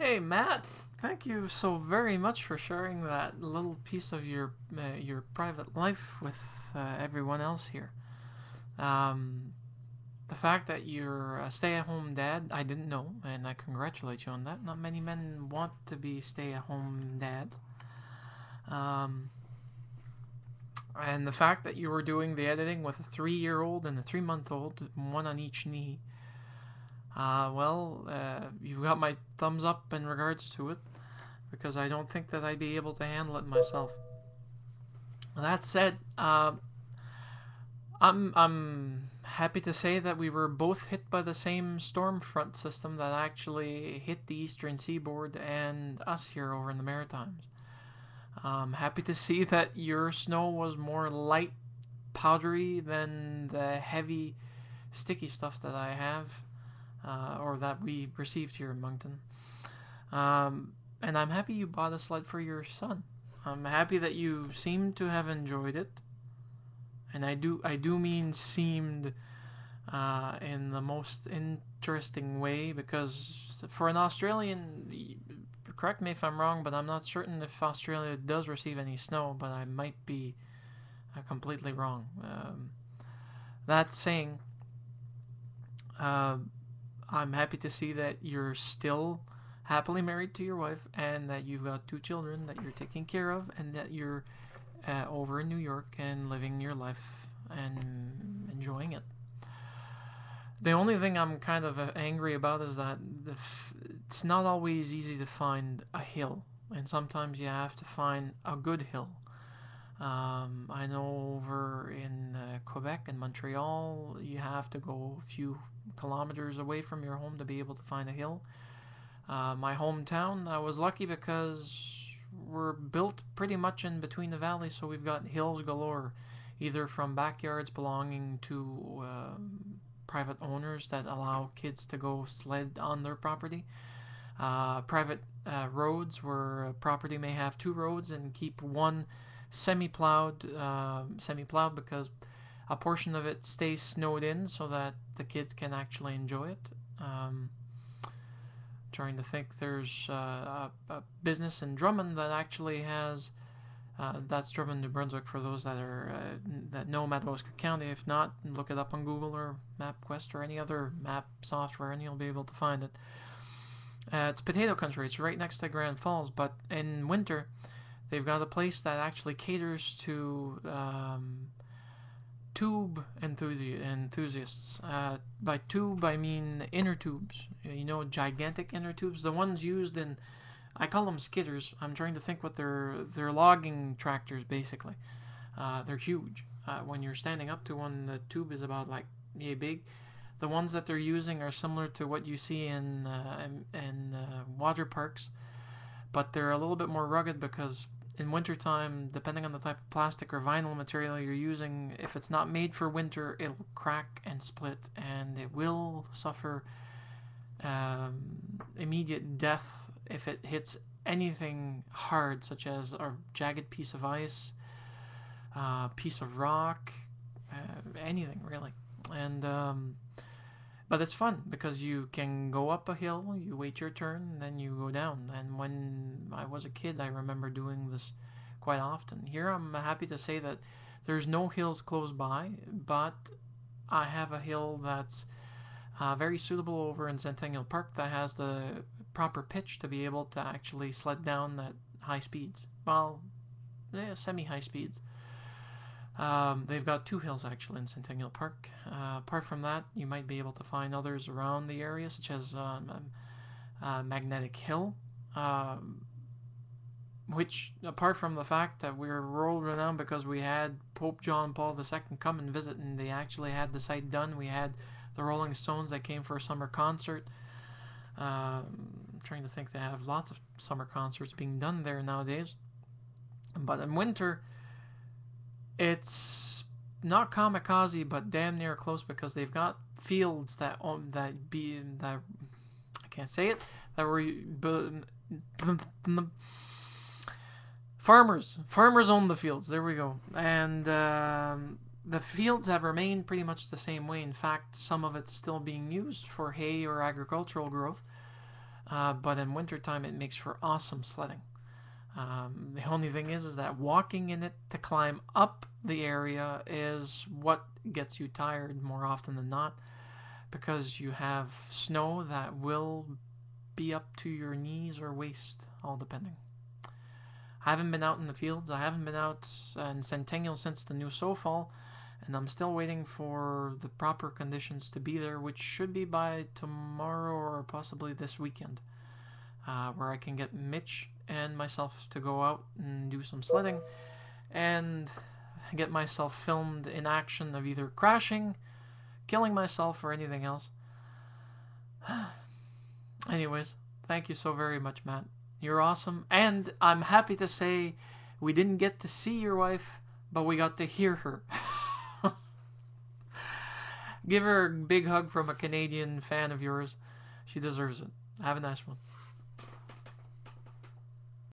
Hey Matt, thank you so very much for sharing that little piece of your private life with everyone else here. Um, the fact that you're a stay-at-home dad, I didn't know, and I congratulate you on that. Not many men want to be stay-at-home dads. Um, and the fact that you were doing the editing with a 3-year-old and a 3-month-old, one on each knee, you've got my thumbs up in regards to it, because I don't think that I'd be able to handle it myself. That said, I'm happy to say that we were both hit by the same storm front system that actually hit the eastern seaboard and us here over in the Maritimes. I'm happy to see that your snow was more light, powdery than the heavy, sticky stuff that I have, or that we received here in Moncton. And I'm happy you bought a sled for your son. I'm happy that you seem to have enjoyed it, and I do mean seemed in the most interesting way, because for an Australian, correct me if I'm wrong, but I'm not certain if Australia does receive any snow, but I might be completely wrong. That saying, uh, I'm happy to see that you're still happily married to your wife and that you've got 2 children that you're taking care of, and that you're over in New York and living your life and enjoying it. The only thing I'm kind of angry about is that it's not always easy to find a hill, and sometimes you have to find a good hill. I know over in Quebec and Montreal, you have to go a few kilometers away from your home to be able to find a hill. My hometown, I was lucky because we're built pretty much in between the valleys, so we've got hills galore, either from backyards belonging to private owners that allow kids to go sled on their property, private roads where a property may have 2 roads and keep one semi-plowed because a portion of it stays snowed in so that the kids can actually enjoy it. Trying to think, there's a business in Drummond that actually has that's Drummond, New Brunswick, for those that know Madawaska County. If not, look it up on Google or MapQuest or any other map software, and you'll be able to find it. It's potato country. It's right next to Grand Falls, but in winter, they've got a place that actually caters to tube enthusiasts. By tube, I mean inner tubes. You know, gigantic inner tubes. The ones used in, I call them skidders. I'm trying to think what they're logging tractors, basically. They're huge. When you're standing up to one, the tube is about like yay big. The ones that they're using are similar to what you see in water parks, but they're a little bit more rugged because in wintertime, depending on the type of plastic or vinyl material you're using, if it's not made for winter, it'll crack and split, and it will suffer immediate death if it hits anything hard, such as a jagged piece of ice, piece of rock, anything really. And but it's fun because you can go up a hill, you wait your turn, and then you go down. And when I was a kid, I remember doing this quite often. Here, I'm happy to say that there's no hills close by, but I have a hill that's very suitable over in Centennial Park that has the proper pitch to be able to actually sled down at high speeds. Well, semi-high speeds. They've got 2 hills actually in Centennial Park. Apart from that, you might be able to find others around the area, such as Magnetic Hill, which, apart from the fact that we're world renowned because we had Pope John Paul II come and visit, and they actually had the site done. We had the Rolling Stones that came for a summer concert. I'm trying to think, they have lots of summer concerts being done there nowadays. But in winter, it's not kamikaze, but damn near close, because they've got fields that I can't say it, that were farmers own the fields. There we go. And the fields have remained pretty much the same way. In fact, some of it's still being used for hay or agricultural growth. but in wintertime it makes for awesome sledding. The only thing is that walking in it to climb up the area is what gets you tired more often than not, because you have snow that will be up to your knees or waist, all depending. I haven't been out in the fields. I haven't been out in Centennial since the new snowfall, and I'm still waiting for the proper conditions to be there, which should be by tomorrow or possibly this weekend, where I can get Mitch and myself to go out and do some sledding and get myself filmed in action of either crashing, killing myself, or anything else. Anyways, thank you so very much, Matt. You're awesome, and I'm happy to say we didn't get to see your wife, but we got to hear her. Give her a big hug from a Canadian fan of yours. She deserves it. Have a nice one.